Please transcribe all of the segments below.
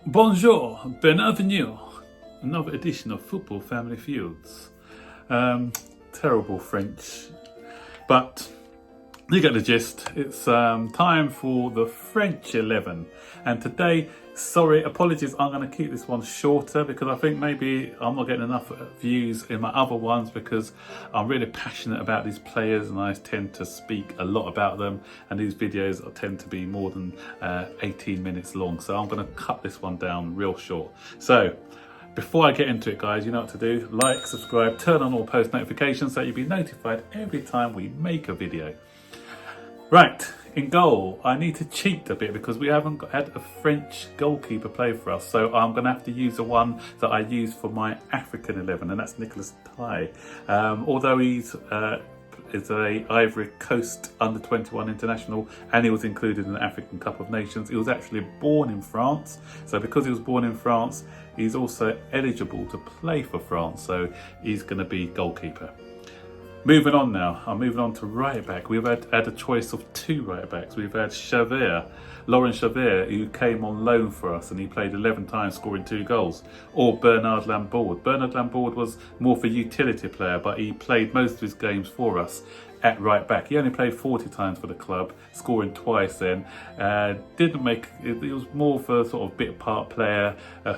Bonjour, bienvenue. Another edition of Football Family Fields. Terrible French, but you get the gist. It's time for the French 11, and today, apologies, I'm going to keep this one shorter because I think maybe I'm not getting enough views in my other ones because I'm really passionate about these players and I tend to speak a lot about them, and these videos tend to be more than 18 minutes long, so I'm going to cut this one down real short. So before I get into it, guys, you know what to do. Like, subscribe, turn on all post notifications so you'll be notified every time we make a video. Right, in goal, I need to cheat a bit because we haven't had a French goalkeeper play for us, so I'm going to have to use the one that I use for my African 11, and that's Nicolas Tai. Although he's is a Ivory Coast under-21 international and he was included in the African Cup of Nations. He was actually born in France, so because he was born in France, he's also eligible to play for France, so he's going to be goalkeeper. Moving on now, I'm moving on to right back. We've had a choice of two right backs. We've had Laurent Chavert, who came on loan for us and he played 11 times, scoring 2 goals. Or Bernard Lambourd. Bernard Lambourd was more for utility player, but he played most of his games for us at right back. He only played 40 times for the club, scoring twice then. Didn't make it was more for sort of bit part player, a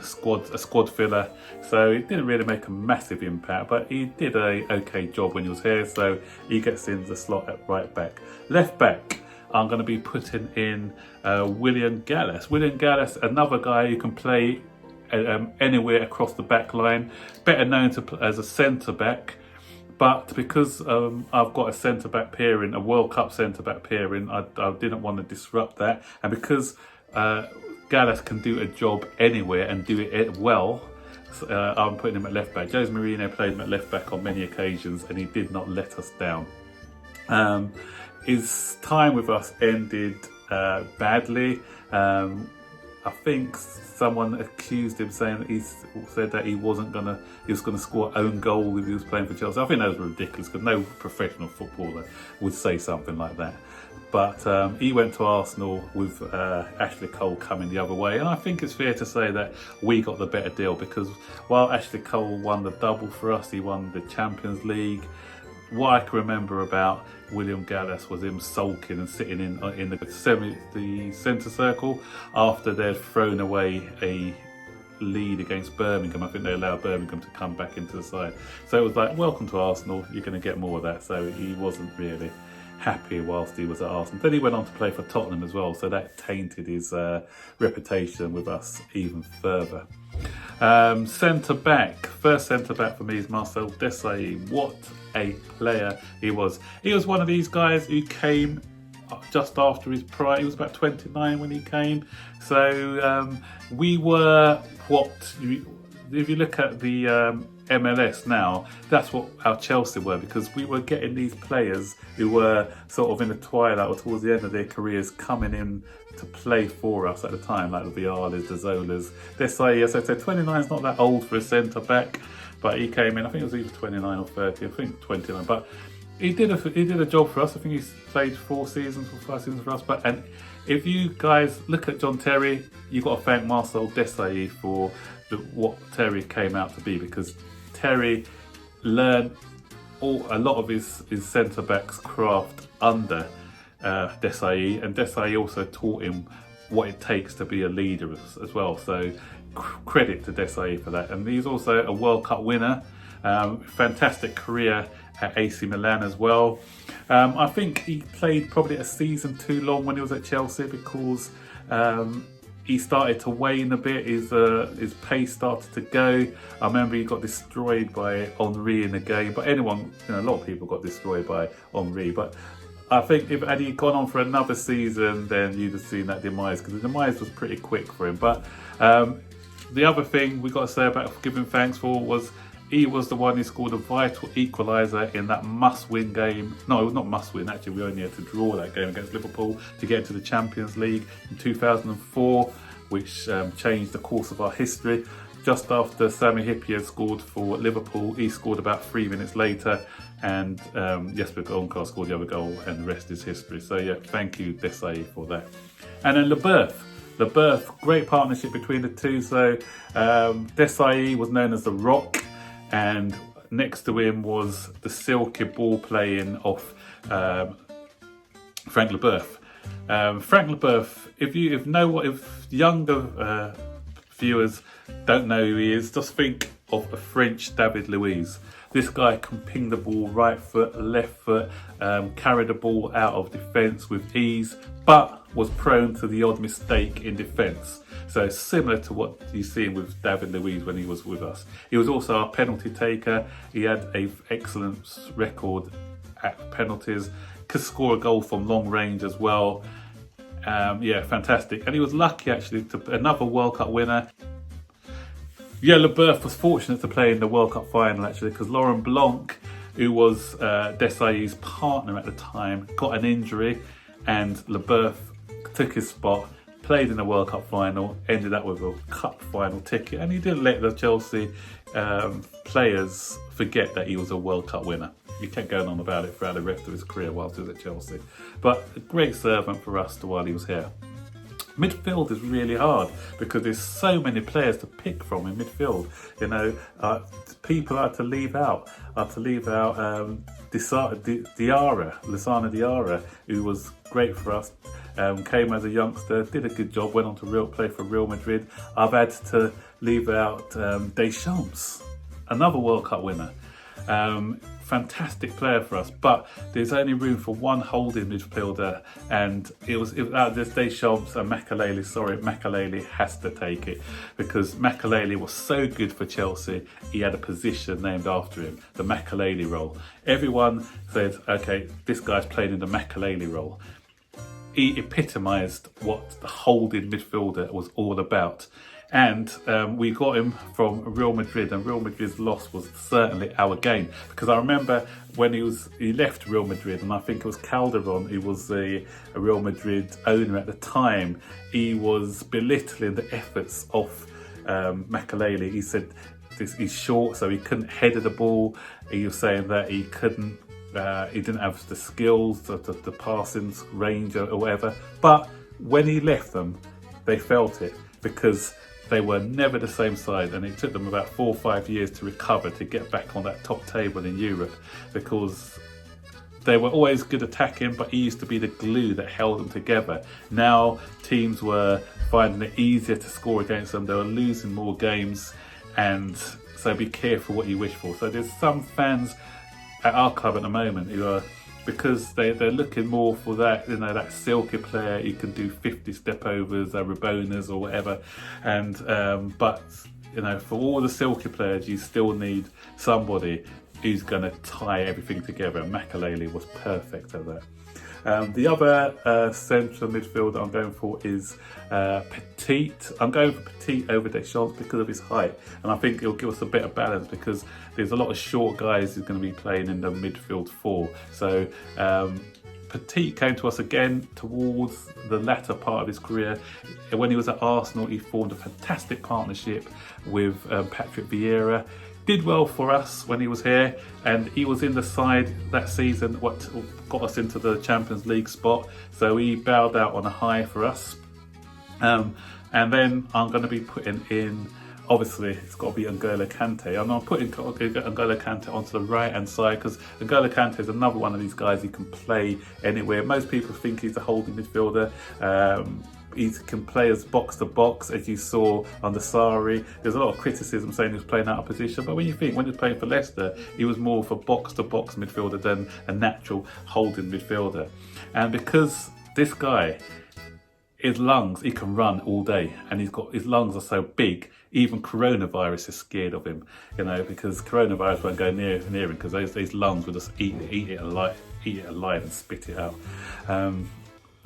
squad filler. So it didn't really make a massive impact, but he did a okay job when he was here, so he gets in the slot at right back. Left back, I'm going to be putting in William Gallas. William Gallas, another guy who can play anywhere across the back line, better known as a centre back. But because I've got a centre-back pairing, a World Cup centre-back pairing, I didn't want to disrupt that. And because Gallas can do a job anywhere and do it well, I'm putting him at left-back. Jose Mourinho played him at left-back on many occasions and he did not let us down. His time with us ended badly. I think someone accused him, saying that he said that he was gonna score own goal if he was playing for Chelsea. I think that was ridiculous because no professional footballer would say something like that. But he went to Arsenal with Ashley Cole coming the other way, and I think it's fair to say that we got the better deal because while Ashley Cole won the double for us, he won the Champions League. What I can remember about William Gallas was him sulking and sitting in the centre circle after they'd thrown away a lead against Birmingham. I think they allowed Birmingham to come back into the side. So it was like, welcome to Arsenal, you're going to get more of that. So he wasn't really happy whilst he was at Arsenal. Then he went on to play for Tottenham as well, so that tainted his reputation with us even further. Centre back, first centre back for me is Marcel Desailly. What a player he was. He was one of these guys who came just after his prime. He was about 29 when he came, so we were if you look at the MLS now, that's what our Chelsea were, because we were getting these players who were sort of in the twilight or towards the end of their careers coming in to play for us at the time, like the Vialas, the Zolas. Desailly, as I said, 29 is not that old for a centre back, but he came in, I think it was either 29 or 30, I think 29, but he did a job for us. I think he's played 4 seasons or 5 seasons for us. And if you guys look at John Terry, you've got to thank Marcel Desailly for what Terry came out to be, because Terry learned a lot of his centre-back's craft under Desailly, and Desailly also taught him what it takes to be a leader as well. So credit to Desailly for that. And he's also a World Cup winner. Fantastic career at AC Milan as well. I think he played probably a season too long when he was at Chelsea because he started to wane a bit. His pace started to go. I remember he got destroyed by Henry in the game. But a lot of people got destroyed by Henry. But I think if had he gone on for another season, then you'd have seen that demise, because the demise was pretty quick for him. But the other thing we got to say about giving thanks for was he was the one who scored a vital equaliser in that must-win game. No, not must-win, actually we only had to draw that game against Liverpool to get into the Champions League in 2004, which changed the course of our history. Just after Sami Hyypiä scored for Liverpool, he scored about 3 minutes later, and Jesper Grønkjær scored the other goal, and the rest is history. So yeah, thank you Desailly for that. And then Leboeuf. Leboeuf, great partnership between the two. So Desailly was known as the Rock, and next to him was the silky ball playing of Frank Leboeuf. Frank Leboeuf, if younger viewers don't know who he is, just think of a French David Luiz. This guy can ping the ball right foot, left foot, carry the ball out of defence with ease, but was prone to the odd mistake in defence. So similar to what you see with David Luiz when he was with us. He was also our penalty taker. He had an excellent record at penalties, could score a goal from long range as well. Yeah, fantastic. And he was lucky actually to another World Cup winner. Yeah, Leboeuf was fortunate to play in the World Cup final actually, because Laurent Blanc, who was Desailly's partner at the time, got an injury, and Leboeuf took his spot, played in the World Cup final, ended up with a cup final ticket, and he didn't let the Chelsea players forget that he was a World Cup winner. He kept going on about it throughout the rest of his career whilst he was at Chelsea. But a great servant for us while he was here. Midfield is really hard because there's so many players to pick from in midfield. You know, people are to leave out. Lissana Diarra, who was great for us, came as a youngster, did a good job, went on to play for Real Madrid. I've had to leave out Deschamps, another World Cup winner. Fantastic player for us, but there's only room for one holding midfielder, and it was Deschamps and Makelele. Sorry, Makelele has to take it because Makelele was so good for Chelsea. He had a position named after him, the Makelele role. Everyone said, okay, this guy's playing in the Makelele role. He epitomised what the holding midfielder was all about. And we got him from Real Madrid, and Real Madrid's loss was certainly our gain, because I remember when he left Real Madrid, and I think it was Calderon who was a Real Madrid owner at the time. He was belittling the efforts of Makelele. He said he's short, so he couldn't header the ball. He was saying that he didn't have the skills, the passing range or whatever. But when he left them, they felt it, because they were never the same side, and it took them about 4 or 5 years to recover, to get back on that top table in Europe, because they were always good attacking, but he used to be the glue that held them together. Now teams were finding it easier to score against them. They were losing more games, and so be careful what you wish for. So there's some fans at our club at the moment who are, because they're looking more for that, you know, that silky player who can do 50 step overs, Rabonas or whatever. And but you know, for all the silky players, you still need somebody who's going to tie everything together. And Makelele was perfect at that. The other central midfielder I'm going for is Petit. I'm going for Petit over Deschamps because of his height, and I think it'll give us a bit of balance, because there's a lot of short guys who's going to be playing in the midfield four. So Petit came to us again towards the latter part of his career. When he was at Arsenal, he formed a fantastic partnership with Patrick Vieira. Did well for us when he was here, and he was in the side that season what got us into the Champions League spot, so he bowed out on a high for us. And then I'm going to be putting in, obviously it's got to be N'Golo Kante, and I'm putting N'Golo Kante onto the right hand side, because N'Golo Kante is another one of these guys who can play anywhere. Most people think he's a holding midfielder. He can play as box to box, as you saw on the Sarri. There's a lot of criticism saying he was playing out of position, but when you think, when he was playing for Leicester, he was more of a box to box midfielder than a natural holding midfielder. And because this guy, his lungs, he can run all day, and his lungs are so big, even coronavirus is scared of him, you know, because coronavirus won't go near him, because those lungs will just eat it alive and spit it out.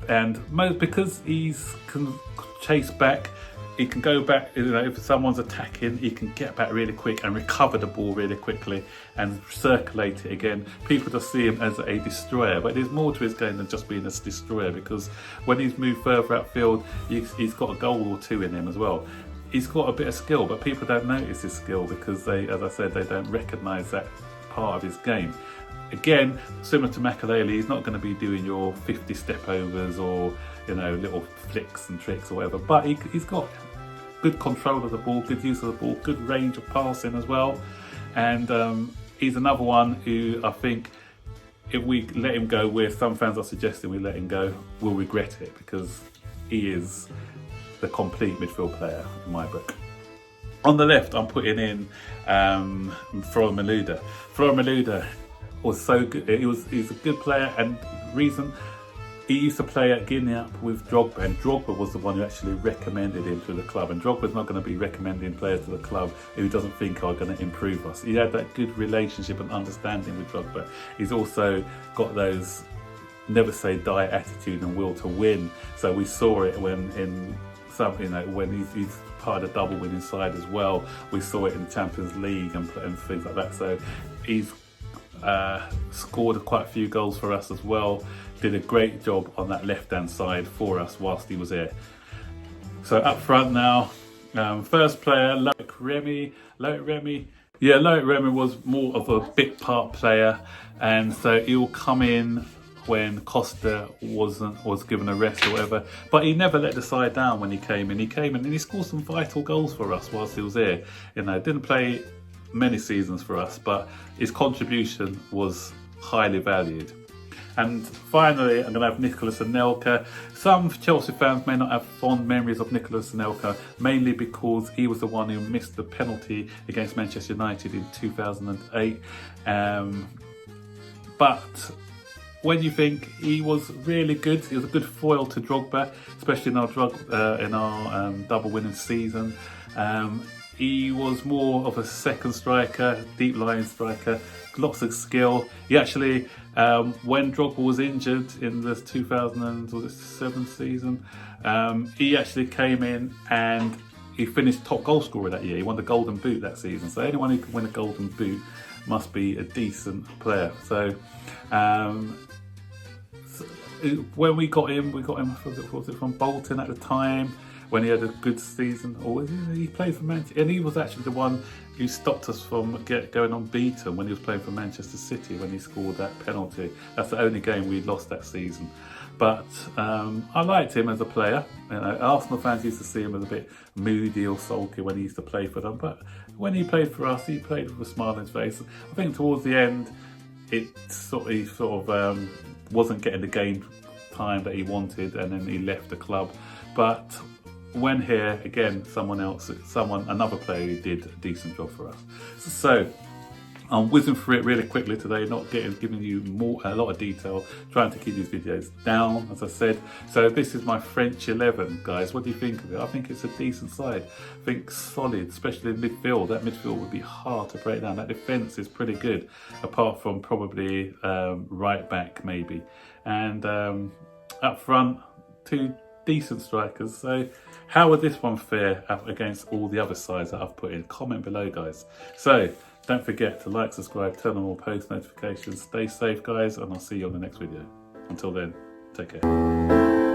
And because he can chase back, he can go back, you know, if someone's attacking, he can get back really quick and recover the ball really quickly and circulate it again. People just see him as a destroyer, but there's more to his game than just being a destroyer, because when he's moved further outfield, he's got a goal or two in him as well. He's got a bit of skill, but people don't notice his skill because they, as I said, they don't recognise that part of his game. again, similar to Makelele, he's not going to be doing your 50 step overs or, you know, little flicks and tricks or whatever, but he's got good control of the ball, good use of the ball, good range of passing as well. And he's another one who I think if we let him go, where some fans are suggesting we let him go, we'll regret it, because he is the complete midfield player in my book. On the left, I'm putting in Florian Malouda. Florian Malouda was so good. He's a good player, and reason he used to play at Guinea with Drogba, and Drogba was the one who actually recommended him to the club. And Drogba's not going to be recommending players to the club who doesn't think are going to improve us. He had that good relationship and understanding with Drogba. He's also got those never say die attitude and will to win. So we saw it when when he's part of the double winning side as well. We saw it in the Champions League and things like that. So he's scored quite a few goals for us as well. Did a great job on that left hand side for us whilst he was here. So up front now, first player, Loic Remy. Loic Remy was more of a bit part player, and so he'll come in when Costa was given a rest or whatever, but he never let the side down when he came in. He came in and he scored some vital goals for us whilst he was here. You know, didn't play many seasons for us, but his contribution was highly valued. And finally, I'm going to have Nicolas Anelka. Some Chelsea fans may not have fond memories of Nicolas Anelka, mainly because he was the one who missed the penalty against Manchester United in 2008. But when you think he was really good, he was a good foil to Drogba, especially in our double winning season. He was more of a second striker, deep lying striker, lots of skill. He actually, when Drogba was injured in the 2007 season, he actually came in and he finished top goal scorer that year. He won the Golden Boot that season. So anyone who can win a Golden Boot must be a decent player. So when we got him, was it from Bolton at the time, when he had a good season, or he played for Manchester, and he was actually the one who stopped us from going unbeaten when he was playing for Manchester City, when he scored that penalty. That's the only game we lost that season. But I liked him as a player. You know, Arsenal fans used to see him as a bit moody or sulky when he used to play for them, but when he played for us, he played with a smile on his face. I think towards the end, he sort of wasn't getting the game time that he wanted, and then he left the club. But when here, again, another player who did a decent job for us. So I'm whizzing through it really quickly today, not giving you a lot of detail, trying to keep these videos down, as I said. So this is my French 11, guys. What do you think of it? I think it's a decent side. I think solid, especially in midfield. That midfield would be hard to break down. That defence is pretty good, apart from probably right back maybe. And up front, two decent strikers. So how would this one fare against all the other sides that I've put in? Comment below, guys. So don't forget to like, subscribe, turn on all post notifications. Stay safe, guys, and I'll see you on the next video. Until then, take care.